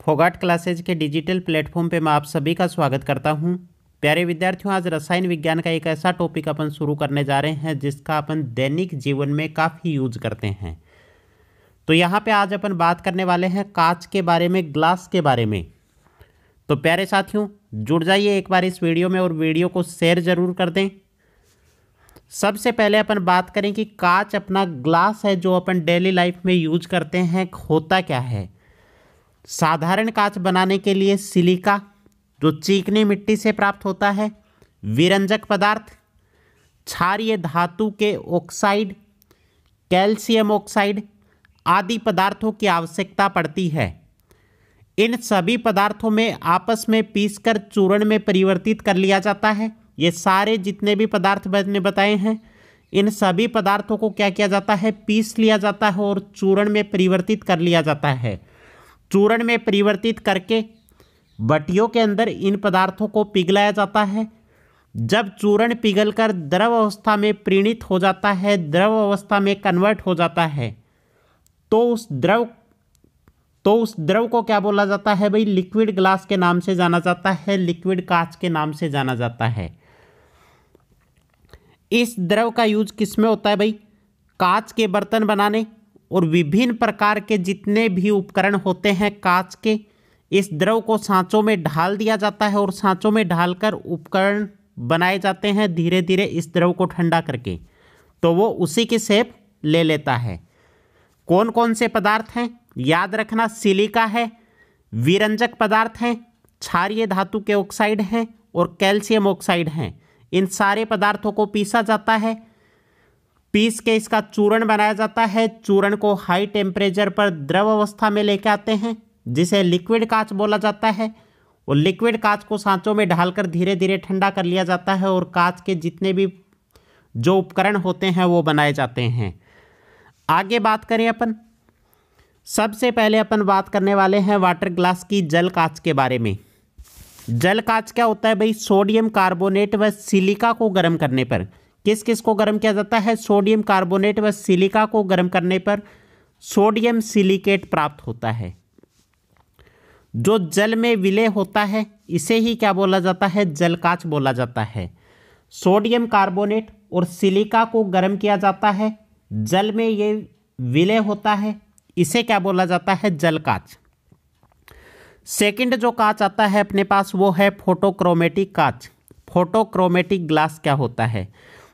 Phogat classes के digital platform पे मैं आप सभी का स्वागत करता हूं। प्यारे विद्यार्थियों, आज रसायन विज्ञान का एक ऐसा टॉपिक अपन शुरू करने जा रहे हैं जिसका अपन दैनिक जीवन में काफ़ी यूज करते हैं। तो यहाँ पे आज अपन बात करने वाले हैं कांच के बारे में, ग्लास के बारे में। तो प्यारे साथियों, जुड़ जाइए एक बार इस वीडियो में और वीडियो को शेयर ज़रूर कर दें। सबसे पहले अपन बात करें कि कांच अपना ग्लास है जो अपन डेली लाइफ में यूज करते हैं, होता क्या है। साधारण कांच बनाने के लिए सिलिका जो चिकनी मिट्टी से प्राप्त होता है, विरंजक पदार्थ, क्षारीय धातु के ऑक्साइड, कैल्शियम ऑक्साइड आदि पदार्थों की आवश्यकता पड़ती है। इन सभी पदार्थों में आपस में पीसकर चूर्ण में परिवर्तित कर लिया जाता है। ये सारे जितने भी पदार्थ मैंने बताए हैं, इन सभी पदार्थों को क्या किया जाता है, पीस लिया जाता है और चूर्ण में परिवर्तित कर लिया जाता है। चूर्ण में परिवर्तित करके भट्टियों के अंदर इन पदार्थों को पिघलाया जाता है। जब चूर्ण पिघलकर द्रव अवस्था में परिणित हो जाता है, द्रव अवस्था में कन्वर्ट हो जाता है, तो उस द्रव को क्या बोला जाता है भाई, लिक्विड ग्लास के नाम से जाना जाता है, लिक्विड कांच के नाम से जाना जाता है। इस द्रव का यूज किस में होता है भाई, कांच के बर्तन बनाने और विभिन्न प्रकार के जितने भी उपकरण होते हैं कांच के, इस द्रव को सांचों में ढाल दिया जाता है और सांचों में ढालकर उपकरण बनाए जाते हैं धीरे धीरे इस द्रव को ठंडा करके, तो वो उसी की शेप ले लेता है। कौन कौन से पदार्थ हैं, याद रखना, सिलिका है, विरंजक पदार्थ हैं, क्षारीय धातु के ऑक्साइड हैं और कैल्शियम ऑक्साइड हैं। इन सारे पदार्थों को पीसा जाता है, पीस के इसका चूर्ण बनाया जाता है। चूर्ण को हाई टेम्परेचर पर द्रव अवस्था में लेके आते हैं जिसे लिक्विड कांच बोला जाता है, और लिक्विड कांच को सांचों में ढालकर धीरे धीरे ठंडा कर लिया जाता है और कांच के जितने भी जो उपकरण होते हैं वो बनाए जाते हैं। आगे बात करें अपन, सबसे पहले अपन बात करने वाले हैं वाटर ग्लास की, जल कांच के बारे में। जल कांच क्या होता है भाई, सोडियम कार्बोनेट व सिलिका को गर्म करने पर, किस किस को गर्म किया जाता है, सोडियम कार्बोनेट व सिलिका को गर्म करने पर सोडियम सिलिकेट प्राप्त होता है। जो जल में विलय होता है इसे ही क्या बोला जाता है, जल कांच बोला जाता है। सोडियम कार्बोनेट और सिलिका को गर्म किया जाता है, जल में ये विलय होता है, इसे क्या बोला जाता है, जल कांच। सेकंड जो कांच आता है अपने पास वो है फोटोक्रोमेटिक कांच। फोटोक्रोमेटिक ग्लास क्या होता है,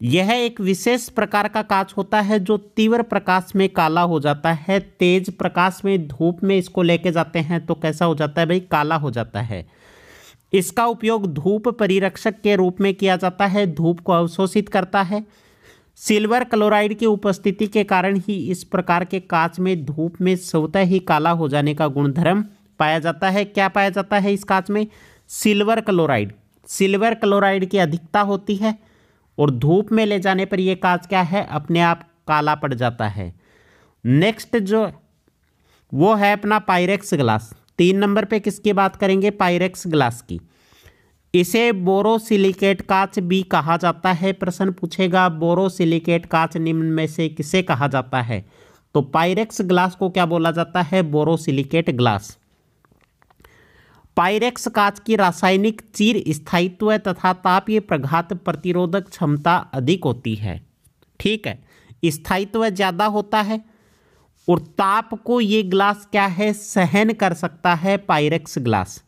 यह एक विशेष प्रकार का कांच होता है जो तीव्र प्रकाश में काला हो जाता है। तेज प्रकाश में धूप में इसको लेके जाते हैं तो कैसा हो जाता है भाई, काला हो जाता है। इसका उपयोग धूप परिरक्षक के रूप में किया जाता है, धूप को अवशोषित करता है। सिल्वर क्लोराइड की उपस्थिति के कारण ही इस प्रकार के कांच में धूप में स्वतः ही काला हो जाने का गुणधर्म पाया जाता है। क्या पाया जाता है इस कांच में, सिल्वर क्लोराइड। सिल्वर क्लोराइड की अधिकता होती है और धूप में ले जाने पर यह कांच क्या है, अपने आप काला पड़ जाता है। नेक्स्ट जो वो है अपना पायरेक्स ग्लास। 3 नंबर पे किसकी बात करेंगे, पायरेक्स ग्लास की। इसे बोरोसिलिकेट कांच भी कहा जाता है। प्रश्न पूछेगा बोरोसिलिकेट कांच निम्न में से किसे कहा जाता है, तो पायरेक्स ग्लास को क्या बोला जाता है, बोरोसिलिकेट ग्लास। पायरेक्स कांच की रासायनिक चीर स्थायित्व तथा तापीय प्रघात प्रतिरोधक क्षमता अधिक होती है। ठीक है, स्थायित्व ज़्यादा होता है और ताप को ये ग्लास क्या है, सहन कर सकता है पायरेक्स ग्लास।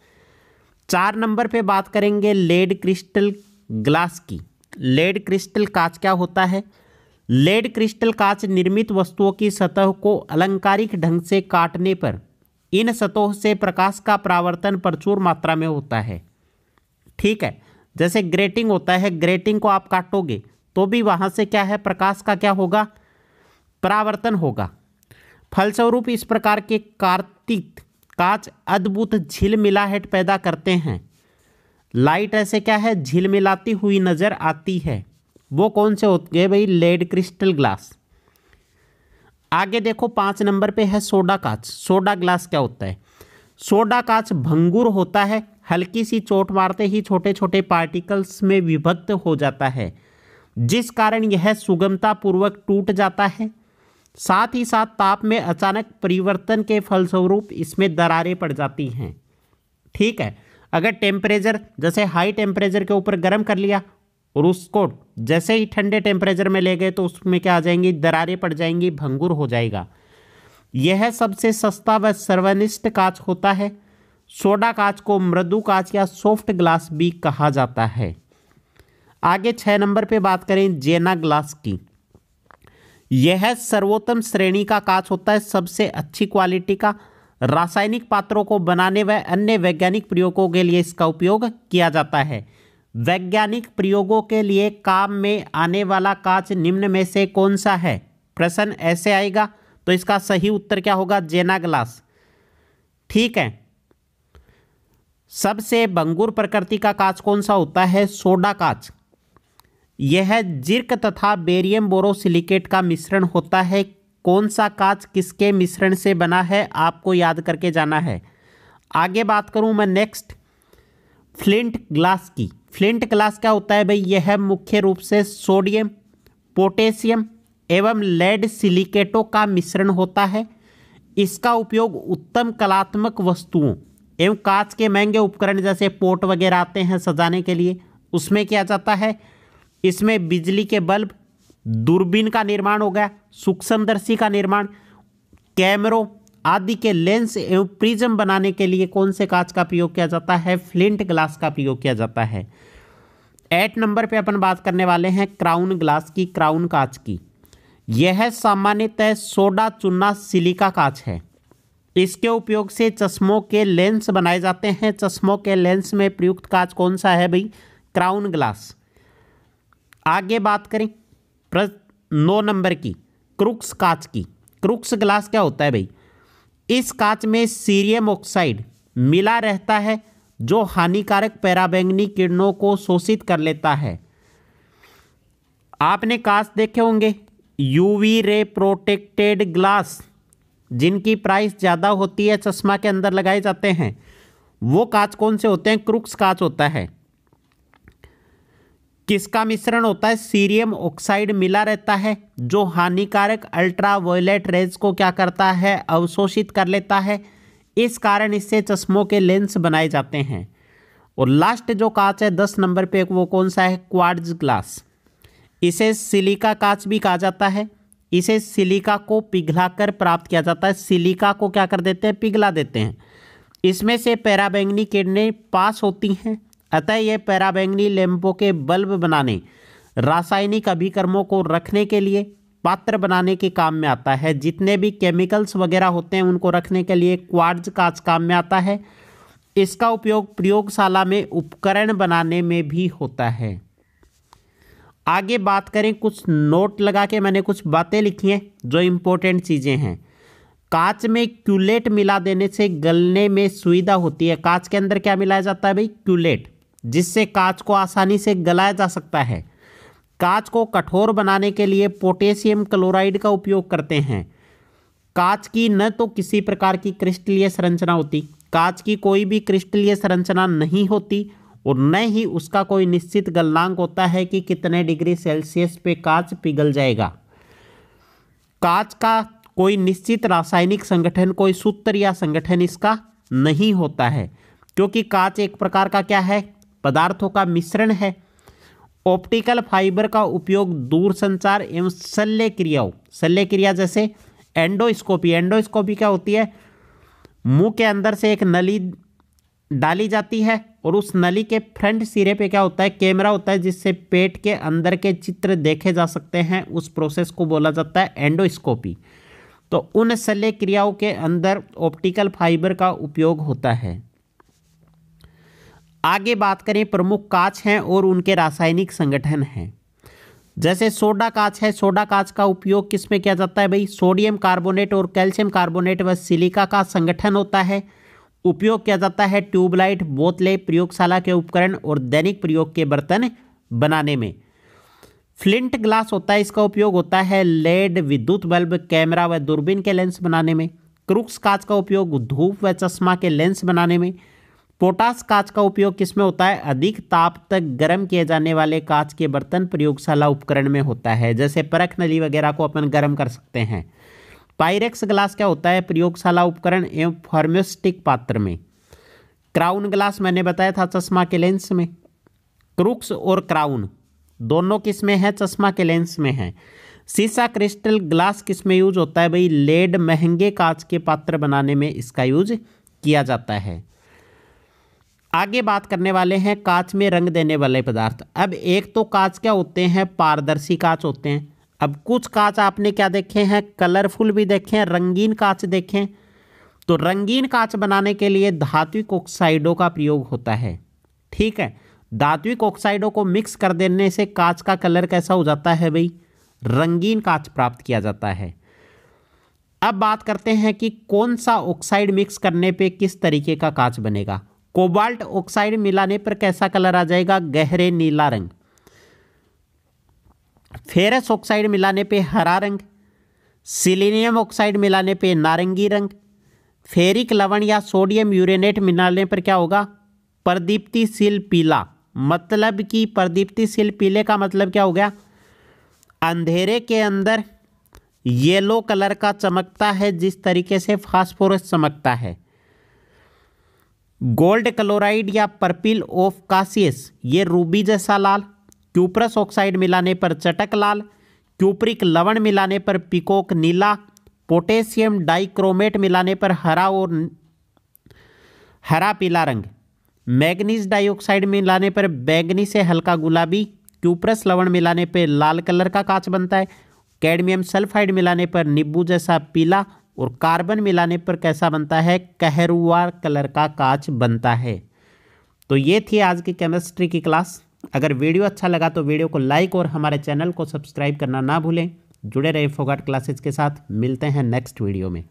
4 नंबर पे बात करेंगे लेड क्रिस्टल ग्लास की। लेड क्रिस्टल कांच क्या होता है, लेड क्रिस्टल कांच निर्मित वस्तुओं की सतह को अलंकारिक ढंग से काटने पर इन सतहों से प्रकाश का परावर्तन प्रचुर मात्रा में होता है। ठीक है, जैसे ग्रेटिंग होता है, ग्रेटिंग को आप काटोगे तो भी वहाँ से क्या है, प्रकाश का क्या होगा, परावर्तन होगा। फलस्वरूप इस प्रकार के कार्तिक कांच अद्भुत झिलमिलाहट पैदा करते हैं। लाइट ऐसे क्या है, झिलमिलाती हुई नजर आती है। वो कौन से होते हैं भाई, लेड क्रिस्टल ग्लास। आगे देखो 5 नंबर पे है सोडा कांच। सोडा ग्लास क्या होता है, सोडा कांच भंगुर होता है, हल्की सी चोट मारते ही छोटे छोटे पार्टिकल्स में विभक्त हो जाता है, जिस कारण यह सुगमता पूर्वक टूट जाता है। साथ ही साथ ताप में अचानक परिवर्तन के फलस्वरूप इसमें दरारें पड़ जाती हैं। ठीक है, अगर टेम्परेचर जैसे हाई टेम्परेचर के ऊपर गर्म कर लिया और उसको जैसे ही ठंडे टेम्परेचर में ले गए तो उसमें क्या आ जाएंगी, दरारें पड़ जाएंगी, भंगुर हो जाएगा। यह सबसे सस्ता व सर्वनिष्ठ कांच होता है। सोडा कांच को मृदु कांच या सॉफ्ट ग्लास भी कहा जाता है। आगे 6 नंबर पे बात करें जेना ग्लास की। यह सर्वोत्तम श्रेणी का कांच होता है, सबसे अच्छी क्वालिटी का। रासायनिक पात्रों को बनाने व अन्य वैज्ञानिक प्रयोगों के लिए इसका उपयोग किया जाता है। वैज्ञानिक प्रयोगों के लिए काम में आने वाला कांच निम्न में से कौन सा है? प्रश्न ऐसे आएगा तो इसका सही उत्तर क्या होगा? जेना ग्लास। ठीक है, सबसे भंगुर प्रकृति का कांच कौन सा होता है? सोडा कांच। यह जिर्क तथा बेरियम बोरोसिलिकेट का मिश्रण होता है। कौन सा कांच किसके मिश्रण से बना है, आपको याद करके जाना है। आगे बात करूं मैं नेक्स्ट फ्लिंट ग्लास की। फ्लिंट ग्लास क्या होता है भाई? यह मुख्य रूप से सोडियम, पोटेशियम एवं लेड सिलिकेटों का मिश्रण होता है। इसका उपयोग उत्तम कलात्मक वस्तुओं एवं कांच के महंगे उपकरण जैसे पोट वगैरह आते हैं सजाने के लिए, उसमें किया जाता है। इसमें बिजली के बल्ब, दूरबीन का निर्माण हो गया, सूक्ष्मदर्शी का निर्माण, कैमरों आदि के लेंस एवं प्रिज्म बनाने के लिए कौन से कांच का प्रयोग किया जाता है? फ्लिंट ग्लास का प्रयोग किया जाता है। 8 नंबर पे अपन बात करने वाले हैं क्राउन ग्लास की, क्राउन कांच की। यह सामान्यतः सोडा चूना सिलिका कांच है। इसके उपयोग से चश्मों के लेंस बनाए जाते हैं। चश्मों के लेंस में प्रयुक्त कांच कौन सा है भाई? Crown glass. आगे बात करें 9 नंबर की क्रुक्स कांच की। क्रुक्स ग्लास क्या होता है भाई? इस कांच में सीरियम ऑक्साइड मिला रहता है जो हानिकारक पराबैंगनी किरणों को शोषित कर लेता है। आपने कांच देखे होंगे यूवी रे प्रोटेक्टेड ग्लास, जिनकी प्राइस ज़्यादा होती है, चश्मा के अंदर लगाए जाते हैं। वो कांच कौन से होते हैं? क्रुक्स कांच होता है। किसका मिश्रण होता है? सीरियम ऑक्साइड मिला रहता है जो हानिकारक अल्ट्रावायलेट रेज को क्या करता है? अवशोषित कर लेता है। इस कारण इससे चश्मों के लेंस बनाए जाते हैं। और लास्ट जो कांच है 10 नंबर पे, वो कौन सा है? Quartz glass. इसे सिलिका कांच भी कहा जाता है। इसे सिलिका को पिघलाकर प्राप्त किया जाता है। सिलिका को क्या कर देते हैं? पिघला देते हैं। इसमें से पराबैंगनी किरणें पास होती हैं, अतः यह पराबैंगनी लैंपों के बल्ब बनाने, रासायनिक अभिकर्मों को रखने के लिए, पात्र बनाने के काम में आता है। जितने भी केमिकल्स वगैरह होते हैं उनको रखने के लिए क्वार्ट्ज कांच काम में आता है। इसका उपयोग प्रयोगशाला में उपकरण बनाने में भी होता है। आगे बात करें, कुछ नोट लगा के मैंने कुछ बातें लिखी हैं जो इम्पोर्टेंट चीज़ें हैं। कांच में क्यूलेट मिला देने से गलने में सुविधा होती है। कांच के अंदर क्या मिलाया जाता है भाई? क्यूलेट, जिससे कांच को आसानी से गलाया जा सकता है। कांच को कठोर बनाने के लिए पोटेशियम क्लोराइड का उपयोग करते हैं। कांच की न तो किसी प्रकार की क्रिस्टलीय संरचना होती, कांच की कोई भी क्रिस्टलीय संरचना नहीं होती, और न ही उसका कोई निश्चित गलनांक होता है कि कितने डिग्री सेल्सियस पे कांच पिघल जाएगा। कांच का कोई निश्चित रासायनिक संगठन, कोई सूत्र या संगठन इसका नहीं होता है, क्योंकि कांच एक प्रकार का क्या है? पदार्थों का मिश्रण है। ऑप्टिकल फाइबर का उपयोग दूरसंचार एवं शल्य क्रियाओं, शल्य क्रिया जैसे एंडोस्कोपी, एंडोस्कोपी क्या होती है? मुंह के अंदर से एक नली डाली जाती है और उस नली के फ्रंट सिरे पे क्या होता है? कैमरा होता है, जिससे पेट के अंदर के चित्र देखे जा सकते हैं। उस प्रोसेस को बोला जाता है एंडोस्कोपी। तो उन शल्य क्रियाओं के अंदर ऑप्टिकल फाइबर का उपयोग होता है। आगे बात करें, प्रमुख कांच हैं और उनके रासायनिक संगठन हैं। जैसे सोडा कांच है, सोडा कांच का उपयोग किस में किया जाता है भाई? सोडियम कार्बोनेट और कैल्शियम कार्बोनेट व सिलिका का संगठन होता है। उपयोग किया जाता है ट्यूबलाइट, बोतलें, प्रयोगशाला के उपकरण और दैनिक प्रयोग के बर्तन बनाने में। फ्लिंट ग्लास होता है, इसका उपयोग होता है लेड, विद्युत बल्ब, कैमरा व दूरबीन के लेंस बनाने में। क्रुक्स कांच का उपयोग धूप व चश्मा के लेंस बनाने में। पोटास कांच का उपयोग किसमें होता है? अधिक ताप तक गर्म किए जाने वाले कांच के बर्तन प्रयोगशाला उपकरण में होता है, जैसे परख नली वगैरह को अपन गर्म कर सकते हैं। पायरेक्स ग्लास क्या होता है? प्रयोगशाला उपकरण एवं फार्मास्यूटिक पात्र में। क्राउन ग्लास मैंने बताया था चश्मा के लेंस में। क्रूक्स और क्राउन दोनों किस में है? चश्मा के लेंस में है। सीसा क्रिस्टल ग्लास किस में यूज होता है भाई? लेड महंगे कांच के पात्र बनाने में इसका यूज किया जाता है। आगे बात करने वाले हैं कांच में रंग देने वाले पदार्थ। अब एक तो कांच क्या होते हैं? पारदर्शी कांच होते हैं। अब कुछ कांच आपने क्या देखे हैं? कलरफुल भी देखे हैं, रंगीन कांच देखें। तो रंगीन कांच बनाने के लिए धात्विक ऑक्साइडों का प्रयोग होता है। ठीक है, धात्विक ऑक्साइडों को मिक्स कर देने से कांच का कलर कैसा हो जाता है भाई? रंगीन कांच प्राप्त किया जाता है। अब बात करते हैं कि कौन सा ऑक्साइड मिक्स करने पे किस तरीके का कांच बनेगा। कोबाल्ट ऑक्साइड मिलाने पर कैसा कलर आ जाएगा? गहरे नीला रंग। फेरस ऑक्साइड मिलाने पे हरा रंग। सिलीनियम ऑक्साइड मिलाने पे नारंगी रंग। फेरिक लवण या सोडियम यूरेनेट मिलाने पर क्या होगा? प्रदीप्तिशील पीला। मतलब कि प्रदीप्तिशील पीले का मतलब क्या हो गया? अंधेरे के अंदर येलो कलर का चमकता है, जिस तरीके से फास्फोरस चमकता है। गोल्ड क्लोराइड या पर्पिल ऑफ कासियस, ये रूबी जैसा लाल। क्यूप्रस ऑक्साइड मिलाने पर चटक लाल। क्यूप्रिक लवण मिलाने पर पिकोक नीला। पोटेशियम डाइक्रोमेट मिलाने पर हरा पीला रंग। मैग्नीज डाइऑक्साइड मिलाने पर बैंगनी से हल्का गुलाबी। क्यूप्रस लवण मिलाने पर लाल कलर का कांच बनता है। कैडमियम सल्फाइड मिलाने पर नींबू जैसा पीला। और कार्बन मिलाने पर कैसा बनता है? कहरुआ कलर का कांच बनता है। तो ये थी आज की केमिस्ट्री की क्लास। अगर वीडियो अच्छा लगा तो वीडियो को लाइक और हमारे चैनल को सब्सक्राइब करना ना भूलें। जुड़े रहे फोगाट क्लासेज के साथ। मिलते हैं नेक्स्ट वीडियो में।